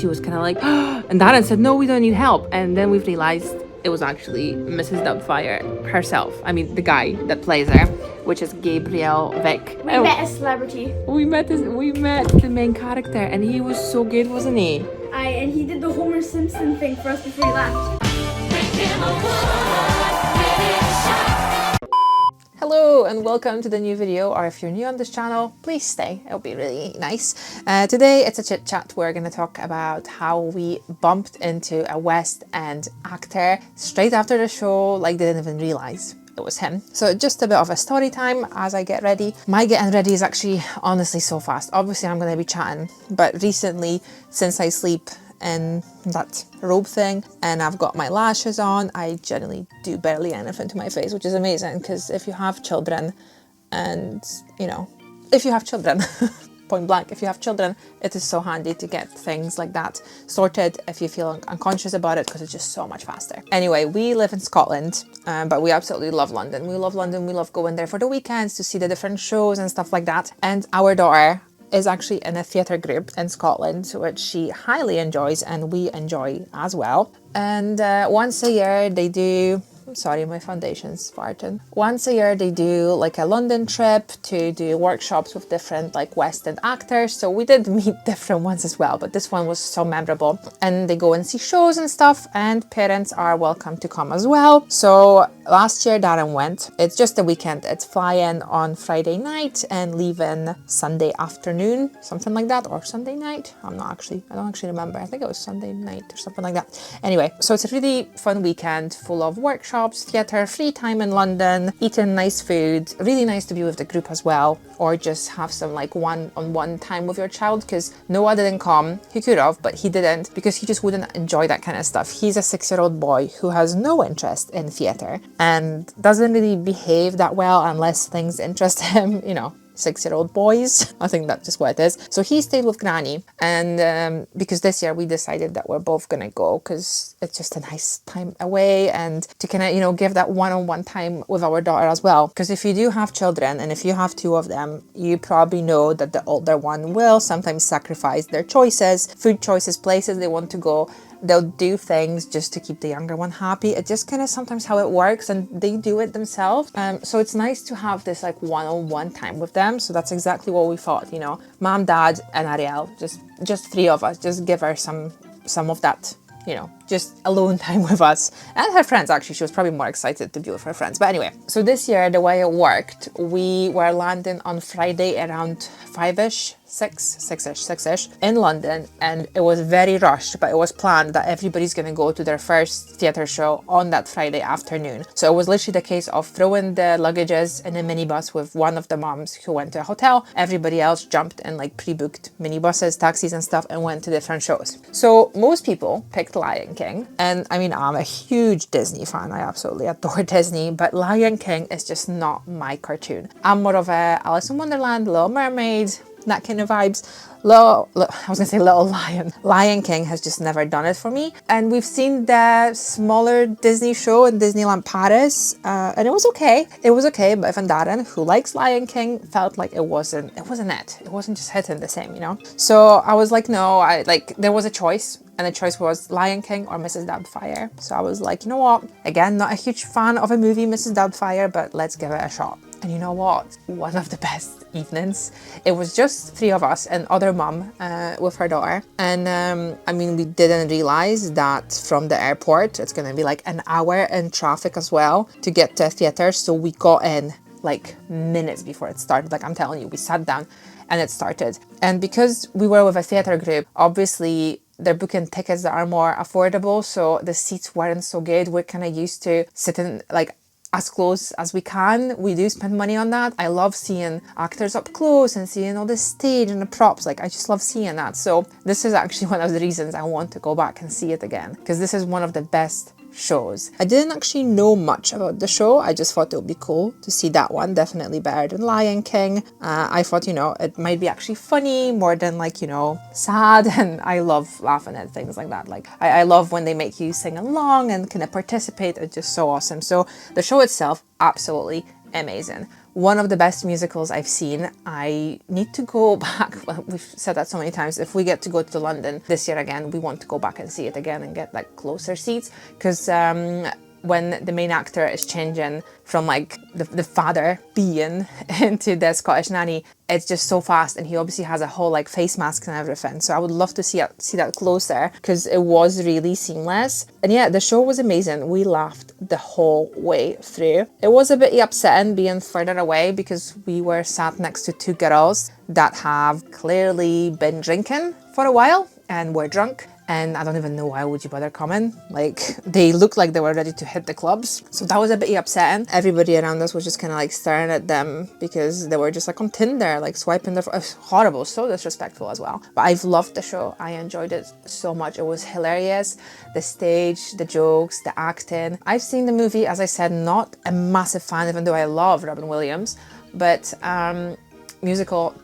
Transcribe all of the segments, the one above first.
she was kind of like, and Darren said, no, we don't need help. And then we've realized it was actually Mrs. Doubtfire herself. I mean, the guy that plays her, which is Gabriel Vick. We met a celebrity. We met the main character, and he was so good, wasn't he? Aye, and he did the Homer Simpson thing for us before he left. Hello and welcome to the new video, or if you're new on this channel, please stay, it'll be really nice. Today it's a chit chat. We're going to talk about how we bumped into a West End actor straight after the show, like didn't even realize it was him. So just a bit of a story time as I get ready. My getting ready is actually honestly so fast. Obviously I'm going to be chatting, but recently, since I sleep in that robe thing and I've got my lashes on, I generally do barely anything to my face, which is amazing because if you have children and, you know, if you have children, point blank, if you have children, it is so handy to get things like that sorted if you feel unconscious about it, because it's just so much faster. Anyway, we live in Scotland, but we absolutely love London. We love London. We love going there for the weekends to see the different shows and stuff like that. And our daughter is actually in a theatre group in Scotland, which she highly enjoys and we enjoy as well. And once a year they do, sorry, my foundation's farting. Once a year they do like a London trip to do workshops with different like West End actors. So we did meet different ones as well, but this one was so memorable. And they go and see shows and stuff, and parents are welcome to come as well. So last year Darren went. It's just a weekend. It's flying on Friday night and leaving Sunday afternoon, something like that, or Sunday night. I don't actually remember. I think it was Sunday night or something like that. Anyway, so it's a really fun weekend full of workshops, theatre, free time in London, eating nice food. Really nice to be with the group as well, or just have some like one-on-one time with your child, because Noah didn't come. He could have, but he didn't, because he just wouldn't enjoy that kind of stuff. He's a 6-year-old boy who has no interest in theatre and doesn't really behave that well unless things interest him, you know. 6-year-old boys. I think that's just what it is. So he stayed with Granny, and because this year we decided that we're both gonna go because it's just a nice time away, and to kind of, you know, give that one-on-one time with our daughter as well. Because if you do have children, and if you have 2 of them, you probably know that the older one will sometimes sacrifice their choices, food choices, places they want to go. They'll do things just to keep the younger one happy. It's just kind of sometimes how it works, and they do it themselves. So it's nice to have this like one-on-one time with them. So that's exactly what we thought, you know, mom, dad, and Arielle, just 3 of us, just give her some of that, you know, just alone time with us and her friends. Actually, she was probably more excited to be with her friends. But anyway, so this year, the way it worked, we were landing on Friday around 5ish, 6ish in London, and it was very rushed, but it was planned that everybody's gonna go to their first theatre show on that Friday afternoon. So it was literally the case of throwing the luggages in a minibus with one of the moms who went to a hotel. Everybody else jumped in like pre-booked minibuses, taxis and stuff, and went to different shows. So most people picked Lion King, and I mean, I'm a huge Disney fan. I absolutely adore Disney, but Lion King is just not my cartoon. I'm more of a Alice in Wonderland, Little Mermaid, that kind of vibes. I was gonna say Little Lion. Lion King has just never done it for me. And we've seen the smaller Disney show in Disneyland Paris, and it was okay. It was okay, but even Darren, who likes Lion King, felt like it wasn't it. It wasn't just hitting the same, you know? So I was like, no, there was a choice, and the choice was Lion King or Mrs. Doubtfire. So I was like, you know what? Again, not a huge fan of a movie, Mrs. Doubtfire, but let's give it a shot. And you know what? One of the best evenings. It was just 3 of us and other mum with her daughter. And I mean, we didn't realize that from the airport, it's going to be like an hour in traffic as well to get to a theatre. So we got in like minutes before it started. Like, I'm telling you, we sat down and it started. And because we were with a theatre group, obviously they're booking tickets that are more affordable. So the seats weren't so good. We're kind of used to sitting like as close as we can. We do spend money on that. I love seeing actors up close and seeing all the stage and the props. Like, I just love seeing that. So this is actually one of the reasons I want to go back and see it again, because this is one of the best shows. I didn't actually know much about the show. I just thought it would be cool to see that one. Definitely better than Lion King. I thought, you know, it might be actually funny more than like, you know, sad. And I love laughing at things like that. Like I love when they make you sing along and kind of participate. It's just so awesome. So the show itself, absolutely amazing. one of the best musicals I've seen. I need to go back. Well, we've said that so many times. If we get to go to London this year again, we want to go back and see it again and get like closer seats, because when the main actor is changing from like the father being into the Scottish nanny, it's just so fast, and he obviously has a whole like face mask and everything. So I would love to see that closer, because it was really seamless. And yeah, the show was amazing. We laughed the whole way through. It was a bit upsetting being further away, because we were sat next to two girls that have clearly been drinking for a while and were drunk. And I don't even know why would you bother coming. Like, they looked like they were ready to hit the clubs. So that was a bit upsetting. Everybody around us was just kind of like staring at them, because they were just like on Tinder, like swiping their... It was horrible, so disrespectful as well. But I've loved the show. I enjoyed it so much. It was hilarious. The stage, the jokes, the acting. I've seen the movie, as I said, not a massive fan, even though I love Robin Williams. But musical,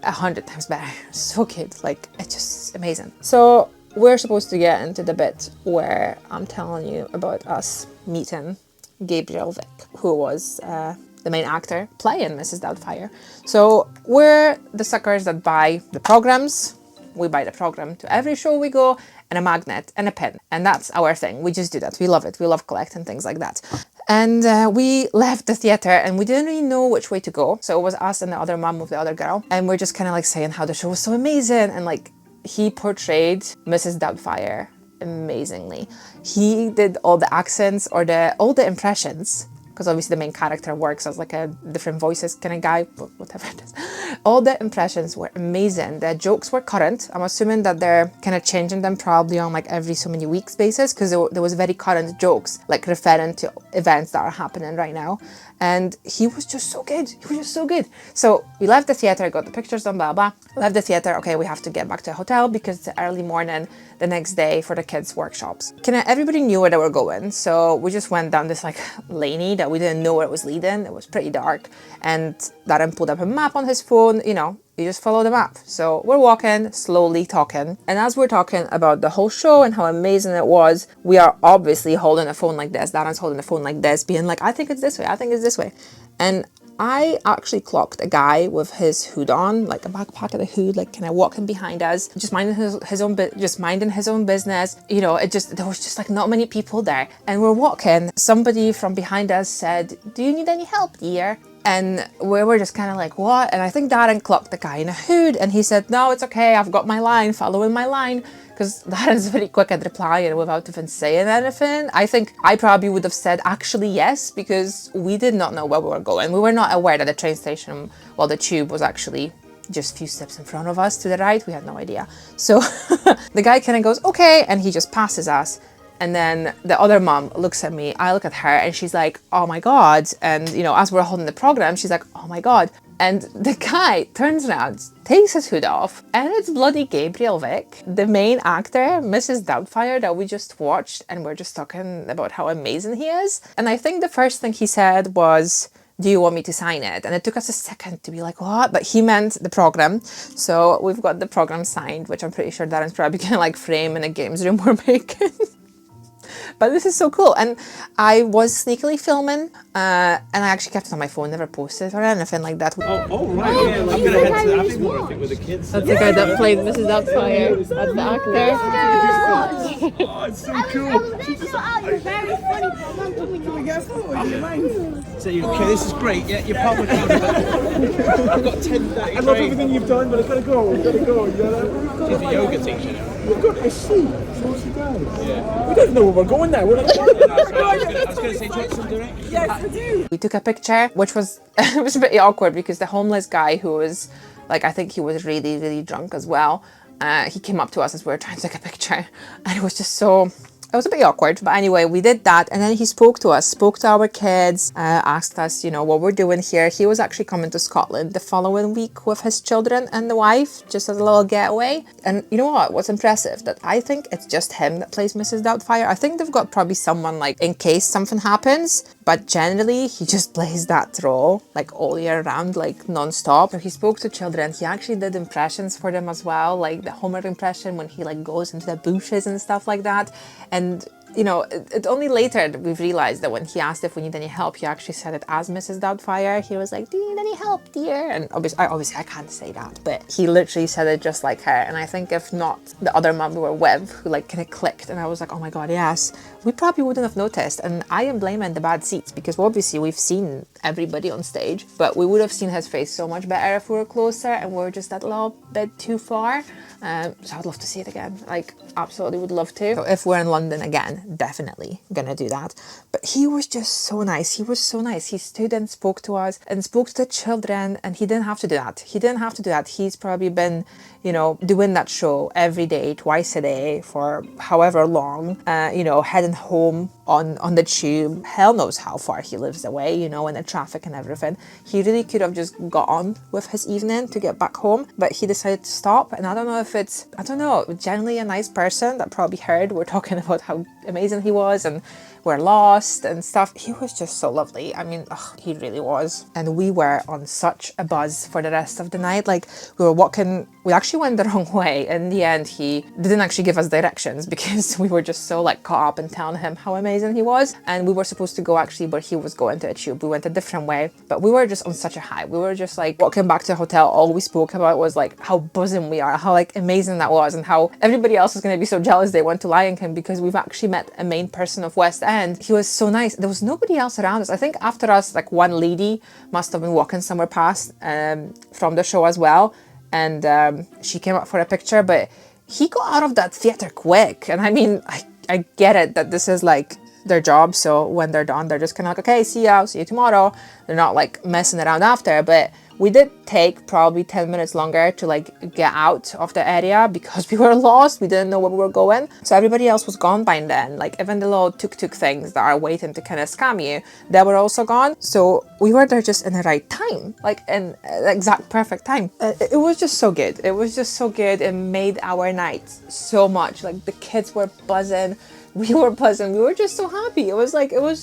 100 times better. So good. Like, it's just amazing. So we're supposed to get into the bit where I'm telling you about us meeting Gabriel Vick, who was the main actor playing Mrs. Doubtfire. So we're the suckers that buy the programs. We buy the program to every show we go, and a magnet and a pin. And that's our thing. We just do that. We love it. We love collecting things like that. And we left the theatre and we didn't really know which way to go. So it was us and the other mum with the other girl. And we're just kind of like saying how the show was so amazing, and like, he portrayed Mrs. Doubtfire amazingly. He did all the accents, or all the impressions, because obviously the main character works as like a different voices kind of guy, but whatever it is. All the impressions were amazing. The jokes were current. I'm assuming that they're kind of changing them probably on like every so many weeks basis, because there was very current jokes, like referring to events that are happening right now. And he was just so good. He was just so good. So we left the theatre, got the pictures done, blah, blah. Left the theatre. Okay, we have to get back to the hotel because it's early morning the next day for the kids' workshops. Everybody knew where they were going. So we just went down this like laney that we didn't know where it was leading. It was pretty dark. And Darren pulled up a map on his phone, you know, you just follow the map. So we're walking, slowly talking. And as we're talking about the whole show and how amazing it was, we are obviously holding a phone like this. Darren's holding a phone like this, being like, I think it's this way, I think it's this way. And I actually clocked a guy with his hood on, like a backpack and a hood, like kind of walking behind us, just minding his own business. You know, there was just like not many people there. And we're walking. Somebody from behind us said, "Do you need any help, dear?" And we were just kind of like, what? And I think Darren clocked the guy in a hood, and he said, "No, it's okay, I've got my line, following my line." Because Darren's very quick at replying without even saying anything. I think I probably would have said actually yes, because we did not know where we were going. We were not aware that the train station, well, the tube was actually just a few steps in front of us to the right. We had no idea. So the guy kind of goes, okay, and he just passes us. And then the other mom looks at me, I look at her, and she's like, oh my God. And, you know, as we're holding the program, she's like, oh my God. And the guy turns around, takes his hood off, and it's bloody Gabriel Vick, the main actor, Mrs. Doubtfire, that we just watched, and we're just talking about how amazing he is. And I think the first thing he said was, "Do you want me to sign it?" And it took us a second to be like, what? But he meant the program. So we've got the program signed, which I'm pretty sure Darren's probably gonna like frame in a games room we're making. But this is so cool. And I was sneakily filming, and I actually kept it on my phone, never posted it or anything like that. Oh right, yeah. I'm going to head to the Abbey Moor, I think, with the kids. That's the guy that played Mrs. Doubtfire. That's the actor. Oh, it's so cool. You're very funny. Can we get a photo? Do you mind? So okay, this is great. Yeah, you're part of the team. I've got 10:30. I love everything you've done, but I've got to go. I've got to go. You know? She's a yoga teacher now. We've got a seat. So she does. Yeah. We don't know where we're going now. We're like, I was going to say, do you want some directions? Yes, we do. We took a picture, which was it was a bit awkward because the homeless guy, who was like, I think he was really, really drunk as well. He came up to us as we were trying to take a picture, and it was just so... It was a bit awkward, but anyway, we did that, and then he spoke to us, spoke to our kids, asked us, you know, what we're doing here. He was actually coming to Scotland the following week with his children and the wife, just as a little getaway. And you know what? What's impressive? That I think it's just him that plays Mrs. Doubtfire. I think they've got probably someone like in case something happens, but generally he just plays that role like all year round, like non-stop. So he spoke to children. He actually did impressions for them as well, like the Homer impression when he like goes into the bushes and stuff like that. And you know, it only later that we've realized that when he asked if we need any help, he actually said it as Mrs. Doubtfire. He was like, do you need any help, dear? And obviously I can't say that, but he literally said it just like her. And I think if not the other mum we were with, who like kind of clicked, and I was like, oh my God, yes, we probably wouldn't have noticed. And I am blaming the bad seats, because obviously we've seen everybody on stage, but we would have seen his face so much better if we were closer and we were just that little bit too far. So I'd love to see it again. Like, absolutely would love to. So if we're in London again, definitely gonna do that. But he was just so nice. He was so nice. He stood and spoke to us and spoke to the children, and he didn't have to do that. He didn't have to do that. He's probably been, you know, doing that show every day, twice a day for however long, you know, heading home on the tube. Hell knows how far he lives away, you know, in the traffic and everything. He really could have just got on with his evening to get back home, but he decided to stop. And I don't know if it's, I don't know, generally a nice person that probably heard we're talking about how amazing he was and we're lost and stuff. He was just so lovely. I mean, he really was. And we were on such a buzz for the rest of the night. Like, we were walking, we actually went the wrong way. In the end, he didn't actually give us directions because we were just so like caught up in telling him how amazing he was. And we were supposed to go actually where he was going to a tube. We went a different way, but we were just on such a high. We were just like walking back to the hotel. All we spoke about was like how buzzing we are, how like amazing that was, and how everybody else was going to be so jealous they went to Lion because we've actually met a main person of West End. He was so nice. There was nobody else around us. I think after us, like one lady must have been walking somewhere past from the show as well. And she came up for a picture, but he got out of that theater quick. And I mean, I get it that this is like their job. So when they're done, they're just kind of like, okay, see you tomorrow. They're not like messing around after, but we did take probably 10 minutes longer to like get out of the area because we were lost. We didn't know where we were going. So everybody else was gone by then. Like even the little tuk-tuk things that are waiting to kind of scam you, they were also gone. So we were there just in the right time, like in the exact perfect time. It was just so good. It was just so good. It made our night so much. Like the kids were buzzing. We were buzzing. We were just so happy. It was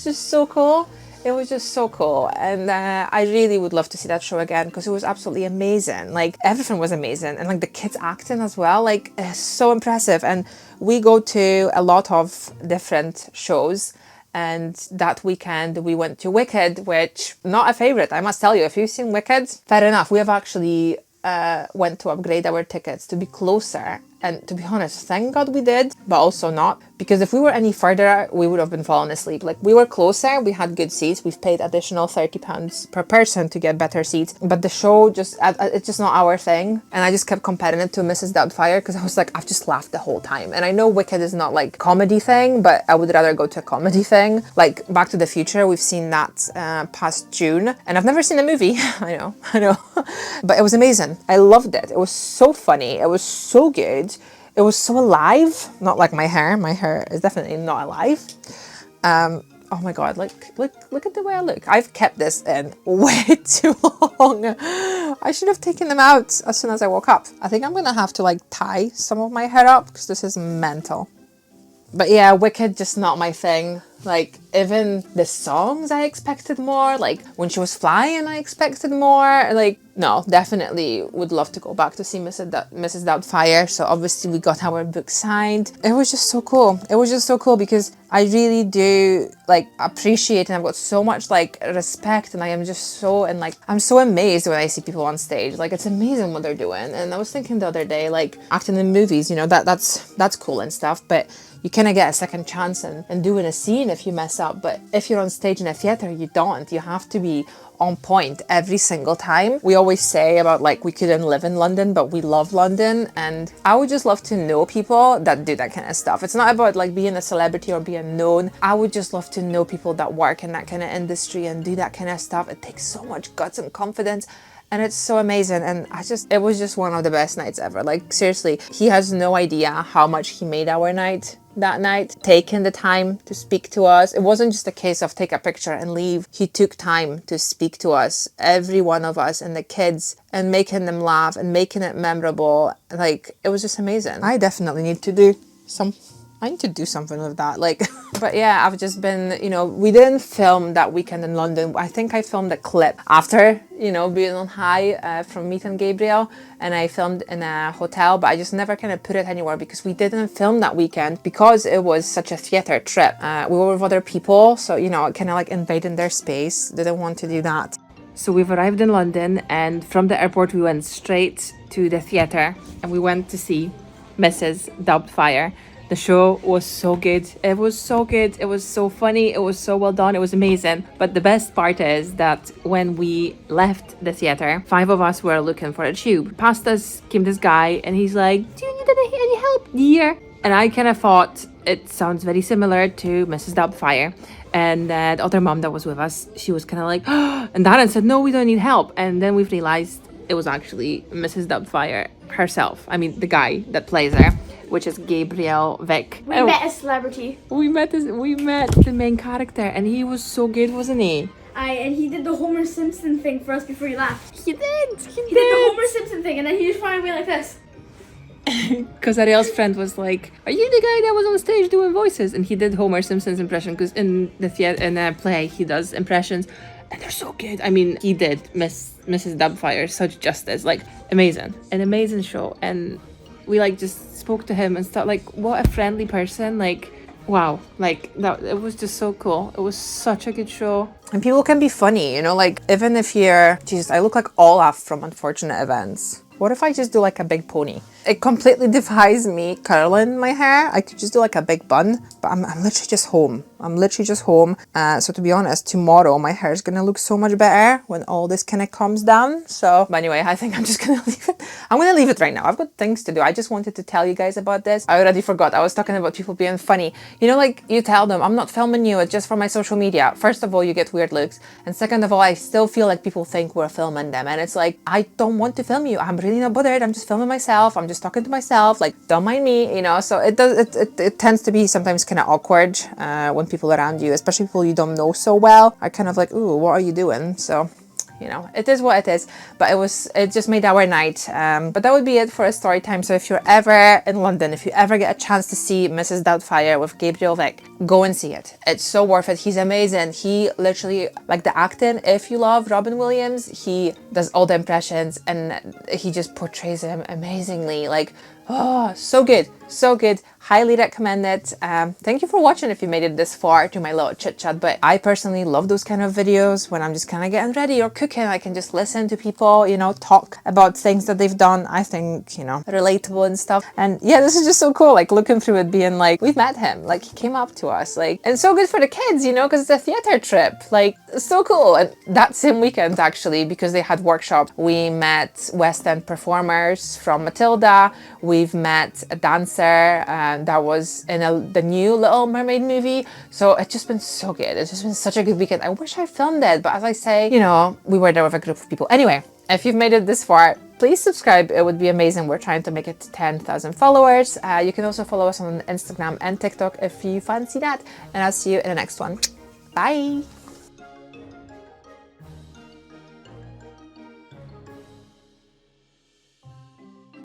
just so cool. It was just so cool. And I really would love to see that show again because it was absolutely amazing. Like everything was amazing. And like the kids acting as well, like so impressive. And we go to a lot of different shows. And that weekend we went to Wicked, which not a favorite. I must tell you, if you've seen Wicked, fair enough. We have actually went to upgrade our tickets to be closer. And to be honest, thank God we did, but also not. Because if we were any further, we would have been falling asleep. Like we were closer, we had good seats. We've paid additional £30 per person to get better seats. But the show just, it's just not our thing. And I just kept comparing it to Mrs. Doubtfire because I was like, I've just laughed the whole time. And I know Wicked is not like comedy thing, but I would rather go to a comedy thing. Like Back to the Future, we've seen that past June. And I've never seen the movie. I know. But it was amazing. I loved it. It was so funny. It was so good. It was so alive. Not like my hair. My hair is definitely not alive. Oh my God, look at the way I look. I've kept this in way too long. I should have taken them out as soon as I woke up. I think I'm gonna have to like tie some of my hair up because this is mental. But yeah, Wicked, just not my thing. Like, even the songs, I expected more. Like, when she was flying, I expected more. Like, no, definitely would love to go back to see Mrs. Doubtfire. So obviously we got our book signed. It was just so cool. It was just so cool because I really do, like, appreciate and I've got so much, like, respect. And I am just so, and, like, I'm so amazed when I see people on stage. Like, it's amazing what they're doing. And I was thinking the other day, like, acting in movies, you know, that's cool and stuff. But you kind of get a second chance and doing a scene if you mess up. But if you're on stage in a theater, you don't. You have to be on point every single time. We always say about like we couldn't live in London, but we love London. And I would just love to know people that do that kind of stuff. It's not about like being a celebrity or being known. I would just love to know people that work in that kind of industry and do that kind of stuff. It takes so much guts and confidence. And it's so amazing. And it was just one of the best nights ever. Like seriously, he has no idea how much he made our night that night, taking the time to speak to us. It wasn't just a case of take a picture and leave. He took time to speak to us, every one of us and the kids, and making them laugh and making it memorable. Like, it was just amazing. I definitely need to do some I need to do something with that. Like, but yeah, I've just been, you know, we didn't film that weekend in London. I think I filmed a clip after, you know, being on high from meeting Gabriel, and I filmed in a hotel, but I just never kind of put it anywhere because we didn't film that weekend because it was such a theater trip. We were with other people, so, you know, kind of like invading their space. Didn't want to do that. So we've arrived in London, and from the airport we went straight to the theater and we went to see Mrs.Doubtfire. The show was so good. It was so good. It was so funny. It was so well done. It was amazing. But the best part is that when we left the theater, 5 of us were looking for a tube. Past us came this guy and he's like, do you need any help here? And I kind of thought it sounds very similar to Mrs. Doubtfire. And the other mom that was with us, she was kind of like, oh, and Darren said, no, we don't need help. And then we've realized it was actually Mrs. Doubtfire herself. I mean, the guy that plays her, which is Gabriel Vick. We met a celebrity. We met the main character, and he was so good, wasn't he? And he did the Homer Simpson thing for us before he left. He did. He did the Homer Simpson thing, and then he just ran away like this. Because Arielle's friend was like, "Are you the guy that was on stage doing voices?" And he did Homer Simpson's impression, because in the play he does impressions, and they're so good. I mean, he did Mrs. Doubtfire such justice, like amazing, an amazing show. And we like just spoke to him and stuff. Like, what a friendly person. Like, wow, like that. It was just so cool. It was such a good show. And people can be funny, you know, like even if you're, Jesus, I look like Olaf from Unfortunate Events. What if I just do like a big pony? It completely defies me curling my hair. I could just do like a big bun, but I'm literally just home. I'm literally just home. So to be honest, tomorrow my hair is gonna look so much better when all this kind of calms down. So, but anyway, I think I'm just gonna leave it. I'm gonna leave it right now. I've got things to do. I just wanted to tell you guys about this. I already forgot. I was talking about people being funny. You know, like you tell them, I'm not filming you, it's just for my social media. First of all, you get weird looks. And second of all, I still feel like people think we're filming them. And it's like, I don't want to film you. I'm really not bothered. I'm just filming myself. I'm just talking to myself. Like, don't mind me, you know? So it tends to be sometimes kind of awkward when people around you, especially people you don't know so well, are kind of like, ooh, what are you doing? So, you know, it is what it is, but it just made our night. But that would be it for a story time. So if you're ever in London, if you ever get a chance to see Mrs. Doubtfire with Gabriel Vick, go and see it. It's so worth it. He's amazing. He literally, like the acting, if you love Robin Williams, he does all the impressions and he just portrays him amazingly. Like, oh, so good. So good. Highly recommend it. Thank you for watching if you made it this far to my little chit chat. But I personally love those kind of videos when I'm just kind of getting ready or cooking. I can just listen to people, you know, talk about things that they've done. I think, you know, relatable and stuff. And yeah, this is just so cool. Like looking through it, being like, we've met him. Like he came up to us. Like, and so good for the kids, you know, because it's a theater trip. Like, so cool. And that same weekend, actually, because they had workshops, we met West End performers from Matilda. We've met a dancer that was in the new Little Mermaid movie. So it's just been so good. It's just been such a good weekend. I wish I filmed it, but as I say, you know, we were there with a group of people. Anyway, if you've made it this far, please subscribe. It would be amazing. We're trying to make it to 10,000 followers. You can also follow us on Instagram and TikTok if you fancy that. And I'll see you in the next one. Bye.